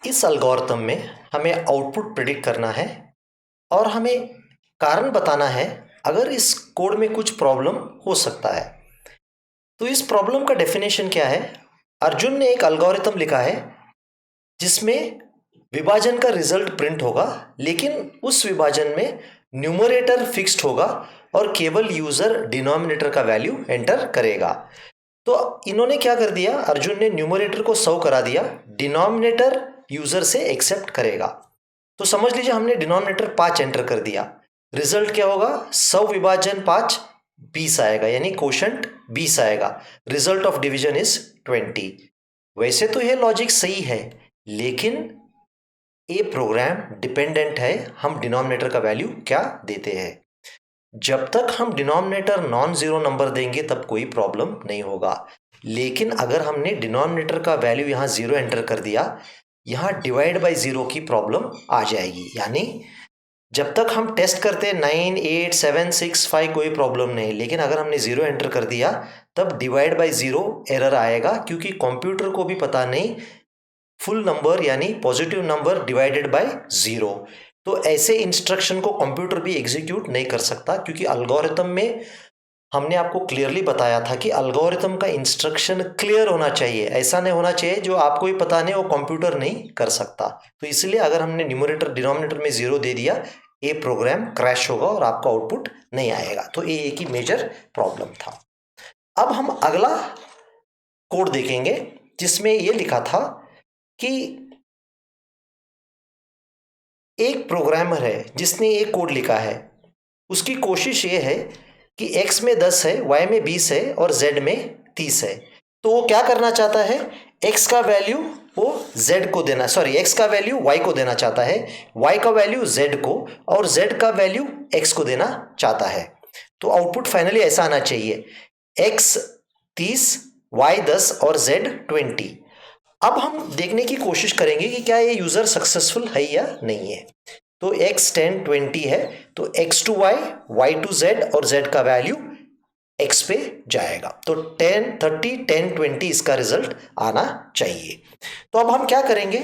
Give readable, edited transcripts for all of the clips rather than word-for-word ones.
इस एल्गोरिथम में हमें आउटपुट प्रिडिक्ट करना है और हमें कारण बताना है अगर इस कोड में कुछ प्रॉब्लम हो सकता है। तो इस प्रॉब्लम का डेफिनेशन क्या है? अर्जुन ने एक एल्गोरिथम लिखा है जिसमें विभाजन का रिजल्ट प्रिंट होगा, लेकिन उस विभाजन में न्यूमरेटर फिक्स्ड होगा और केवल यूजर डिनोमिनेटर का वैल्यू एंटर करेगा। तो इन्होंने क्या कर दिया, अर्जुन ने न्यूमरेटर को 100 करा दिया, डिनोमिनेटर यूजर से एक्सेप्ट करेगा। तो समझ लीजिए हमने डिनोमिनेटर 5 एंटर कर दिया, रिजल्ट क्या होगा? 100 विभाजन 5 20 आएगा, यानी कोशंट 20 आएगा। Result of division is 20। वैसे तो यह लॉजिक सही है, लेकिन ये प्रोग्राम डिपेंडेंट है हम डिनोमिनेटर का वैल्यू क्या देते हैं। जब तक हम डिनोमिनेटर नॉन जीरो नंबर देंगे तब कोई प्रॉब्लम नहीं होगा, लेकिन अगर हमने डिनोमिनेटर का वैल्यू यहाँ जीरो एंटर कर दिया, यहाँ डिवाइड बाय जीरो की प्रॉब्लम आ जाएगी। यानी जब तक हम टेस्ट करते 9 8 7 6 5 कोई प्रॉब्लम नहीं, लेकिन अगर हमने जीरो एंटर कर दिया तब डिवाइड बाय जीरो एरर आएगा, क्योंकि कंप्यूटर को भी पता नहीं फुल नंबर यानी positive number divided by zero. तो ऐसे इंस्ट्रक्शन को कंप्यूटर भी एग्जीक्यूट नहीं कर सकता, क्योंकि एल्गोरिथम में हमने आपको क्लियरली बताया था कि एल्गोरिथम का इंस्ट्रक्शन क्लियर होना चाहिए, ऐसा नहीं होना चाहिए जो आपको ही पता नहीं वो कंप्यूटर नहीं कर सकता। तो इसलिए अगर हमने न्यूमरेटर डिनोमिनेटर में जीरो दे दिया, ये प्रोग्राम क्रैश होगा और आपका आउटपुट नहीं आएगा। तो ये एक ही मेजर प्रॉब्लम था। अब हम अगला कोड देखेंगे जिसमें ये लिखा था कि एक प्रोग्रामर है जिसने एक कोड लिखा है, उसकी कोशिश ये है कि x में 10 है, y में 20 है और z में 30 है। तो वो क्या करना चाहता है, x का वैल्यू वो z को देना, सॉरी x का वैल्यू y को देना चाहता है, y का वैल्यू z को और z का वैल्यू x को देना चाहता है। तो आउटपुट फाइनली ऐसा आना चाहिए, x 30, y 10 और z 20। अब हम देखने की कोशिश करेंगे कि क्या ये यूजर सक्सेसफुल है या नहीं है। तो x 10 20 है, तो x to y, y to z और z का वैल्यू x पे जाएगा। तो 10 30 10 20 इसका रिजल्ट आना चाहिए। तो अब हम क्या करेंगे,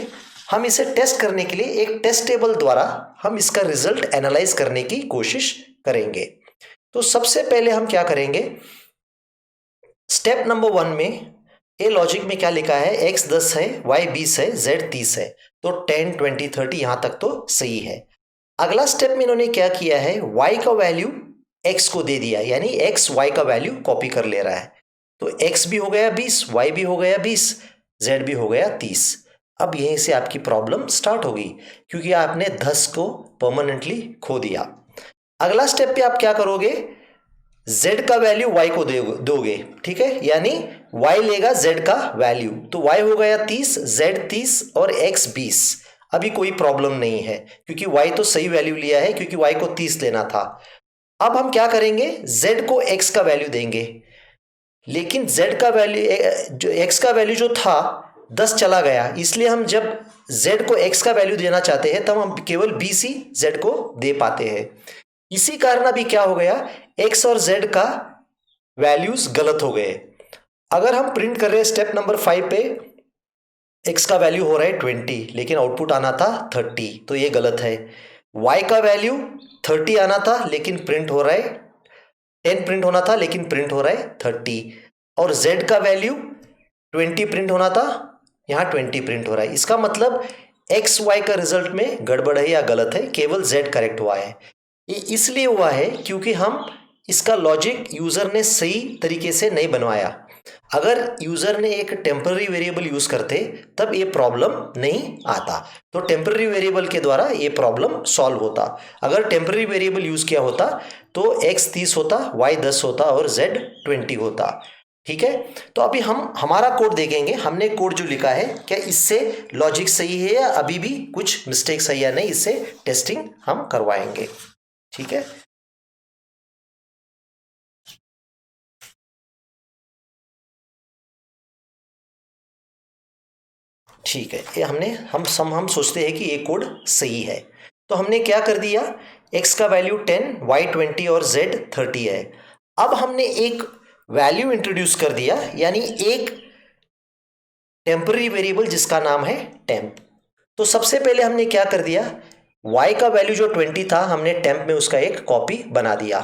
हम इसे टेस्ट करने के लिए एक टेस्ट टेबल द्वारा हम इसका रिजल्ट एनालाइज करने की कोशिश करेंगे। तो सबसे पहले हम क्या करेंगे, स्टेप नंबर 1 में ए लॉजिक में क्या लिखा है, x 10 है, y 20 है, z 30 है। तो 10 20 30 यहां तक तो सही है। अगला स्टेप में इन्होंने क्या किया है, y का वैल्यू x को दे दिया, यानी x y का वैल्यू कॉपी कर ले रहा है। तो x भी हो गया 20, y भी हो गया 20, z भी हो गया 30। अब यहीं से आपकी प्रॉब्लम स्टार्ट होगी, क्योंकि आपने 10 को परमानेंटली खो दिया। अगला स्टेप पे आप क्या करोगे, z का वैल्यू y को दोगे, ठीक है, यानी y लेगा z का वैल्यू, तो y हो गया 30, z 30 और x 20। अभी कोई प्रॉब्लम नहीं है, क्योंकि y तो सही वैल्यू लिया है, क्योंकि y को 30 लेना था। अब हम क्या करेंगे, z को x का वैल्यू देंगे, लेकिन z का वैल्यू जो x का वैल्यू जो था 10 चला गया, इसलिए हम जब z को x का वैल्यू देना चाहते हैं तब हम केवल 20 ही z को दे पाते हैं। इसी कारण अभी क्या हो गया, x और z का वैल्यूज गलत हो गए। अगर हम प्रिंट कर रहे हैं स्टेप नंबर 5 पे, x का वैल्यू हो रहा है 20, लेकिन आउटपुट आना था 30, तो ये गलत है। y का वैल्यू 30 आना था, लेकिन प्रिंट हो रहा है 10 प्रिंट होना था, लेकिन प्रिंट हो रहा है 30। और z का वैल्यू 20 प्रिंट होना था, यहाँ 20 प्रिंट हो रहा है। इसका मतलब एक्स वाई का रिजल्ट में गड़बड़ है या गलत है, केवल z करेक्ट हुआ है। ये इसलिए हुआ है क्योंकि हम इसका लॉजिक यूजर ने सही तरीके से नहीं बनवाया। अगर यूजर ने एक टेम्पररी वेरिएबल यूज करते तब ये प्रॉब्लम नहीं आता, तो टेम्पररी वेरिएबल के द्वारा ये प्रॉब्लम सॉल्व होता। अगर टेम्पररी वेरिएबल यूज किया होता तो x 30 होता, y 10 होता और z 20 होता, ठीक है। तो अभी हम हमारा कोड देखेंगे, हमने कोड जो लिखा है क्या इससे लॉजिक सही है या अभी भी कुछ मिस्टेक्स है या नहीं, इससे टेस्टिंग हम करवाएंगे, ठीक है। ठीक है, ये हम सोचते हैं कि ये कोड सही है। तो हमने क्या कर दिया, x का वैल्यू 10, y 20 और z 30 है। अब हमने एक वैल्यू इंट्रोड्यूस कर दिया, यानी एक टेम्पररी वेरिएबल जिसका नाम है टेम्प। तो सबसे पहले हमने क्या कर दिया, y का वैल्यू जो 20 था हमने टेम्प में उसका एक कॉपी बना दिया।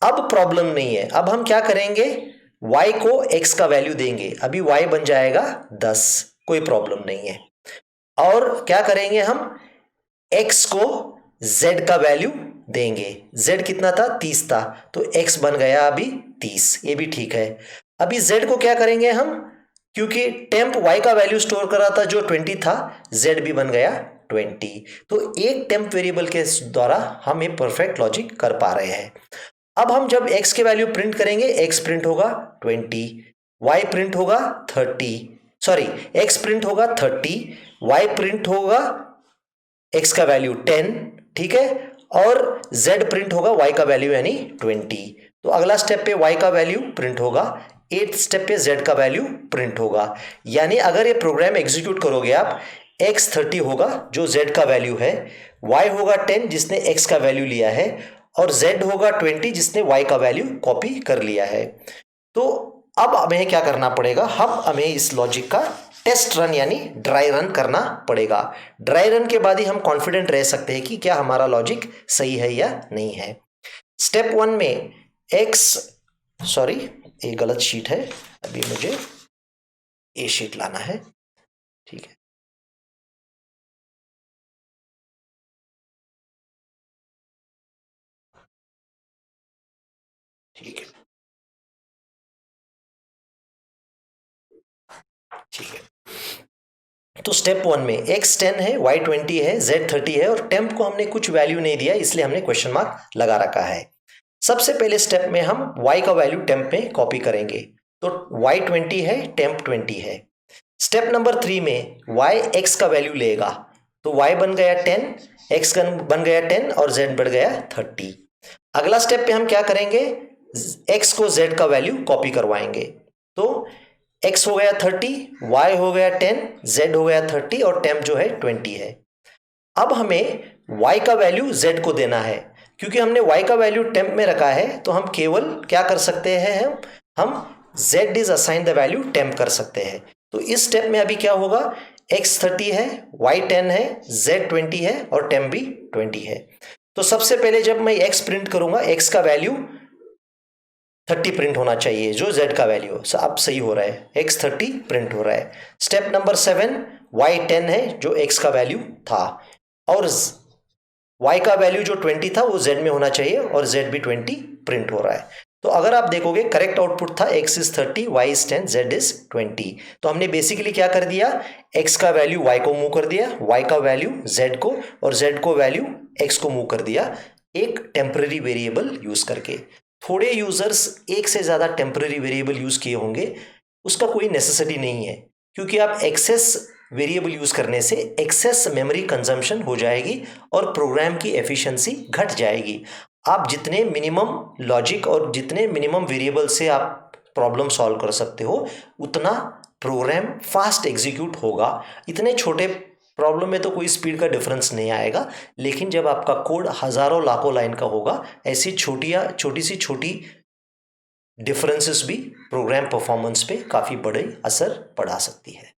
अब प्रॉब्लम नहीं है, अब हम क्या करेंगे, y को x का वैल्यू देंगे, अभी y बन जाएगा 10, कोई प्रॉब्लम नहीं है। और क्या करेंगे हम, x को z का वैल्यू देंगे, z कितना था 30 था, तो x बन गया अभी 30, ये भी ठीक है। अभी z को क्या करेंगे हम, क्योंकि टेम्प y का वैल्यू स्टोर कर रहा था जो 20 था, z भी बन गया 20। तो एक टेम्प वेरिएबल के द्वारा हम ये परफेक्ट लॉजिक कर पा रहे हैं। अब हम जब x के वैल्यू प्रिंट करेंगे, x प्रिंट होगा 20, y प्रिंट होगा 30, सॉरी x प्रिंट होगा 30, y प्रिंट होगा x का वैल्यू 10, ठीक है, और z प्रिंट होगा y का वैल्यू यानी 20। तो अगला स्टेप पे y का वैल्यू प्रिंट होगा, 8th स्टेप पे z का वैल्यू प्रिंट होगा। यानी अगर ये प्रोग्राम एग्जीक्यूट करोगे आप, x 30 होगा जो z का वैल्यू है, y होगा 10 जिसने x का वैल्यू लिया है, और z होगा 20 जिसने y का वैल्यू कॉपी कर लिया है। तो अब हमें क्या करना पड़ेगा, हमें इस लॉजिक का टेस्ट रन यानी ड्राई रन करना पड़ेगा। ड्राई रन के बाद ही हम कॉन्फिडेंट रह सकते हैं कि क्या हमारा लॉजिक सही है या नहीं है। स्टेप 1 में सॉरी ये गलत शीट है, अभी मुझे ये शीट लाना है, ठीक है। ठीक है, ठीक है। तो स्टेप 1 में x 10 है, y 20 है, z 30 है, और टेम्प को हमने कुछ वैल्यू नहीं दिया, इसलिए हमने क्वेश्चन मार्क लगा रखा है। सबसे पहले स्टेप में हम y का वैल्यू टेम्प में कॉपी करेंगे, तो y 20 है, टेम्प 20 है। स्टेप नंबर 3 में y x का वैल्यू लेगा, तो y बन गया 10, x बन गया 10 और z बढ़ गया 30। अगला स्टेप पे हम क्या करेंगे, x को z का वैल्यू कॉपी करवाएंगे, तो x हो गया 30, y हो गया 10, z हो गया 30 और टेम्प जो है 20 है। अब हमें y का वैल्यू z को देना है, क्योंकि हमने y का वैल्यू टेम्प में रखा है, तो हम केवल क्या कर सकते हैं, हम z is assign the value temp कर सकते हैं। तो इस स्टेप में अभी क्या होगा, x 30 है, y 10 है, z 20 है और टेम्प भी 20 है। तो सबसे पहले जब मैं x प्रिंट करूंगा, x का वैल्यू 30 प्रिंट होना चाहिए जो z का वैल्यू, अब सही हो रहा है, x 30 प्रिंट हो रहा है। स्टेप नंबर 7, y 10 है जो x का वैल्यू था, और y का वैल्यू जो 20 था वो z में होना चाहिए, और z भी 20 प्रिंट हो रहा है। तो अगर आप देखोगे करेक्ट आउटपुट था x is 30, y is 10, z is 20। तो हमने बेसिकली क्या कर दिया, x का वैल्यू y को मूव कर दिया, y का वैल्यू z को, और z को वैल्यू x को मूव कर दिया, एक टेम्पररी वेरिएबल यूज करके। थोड़े यूजर्स एक से ज्यादा टेम्पररी वेरिएबल यूज किए होंगे, उसका कोई नेसेसिटी नहीं है, क्योंकि आप एक्सेस वेरिएबल यूज करने से एक्सेस मेमोरी कंजम्पशन हो जाएगी और प्रोग्राम की एफिशिएंसी घट जाएगी। आप जितने मिनिमम लॉजिक और जितने मिनिमम वेरिएबल से आप प्रॉब्लम सॉल्व कर सकते हो, उतना प्रोग्राम फास्ट एग्जीक्यूट होगा। इतने छोटे प्रॉब्लम में तो कोई स्पीड का डिफरेंस नहीं आएगा, लेकिन जब आपका कोड हजारों लाखों लाइन का होगा, ऐसी छोटी सी छोटी डिफरेंसेस भी प्रोग्राम परफॉर्मेंस पे काफ़ी बड़े असर पड़ा सकती है।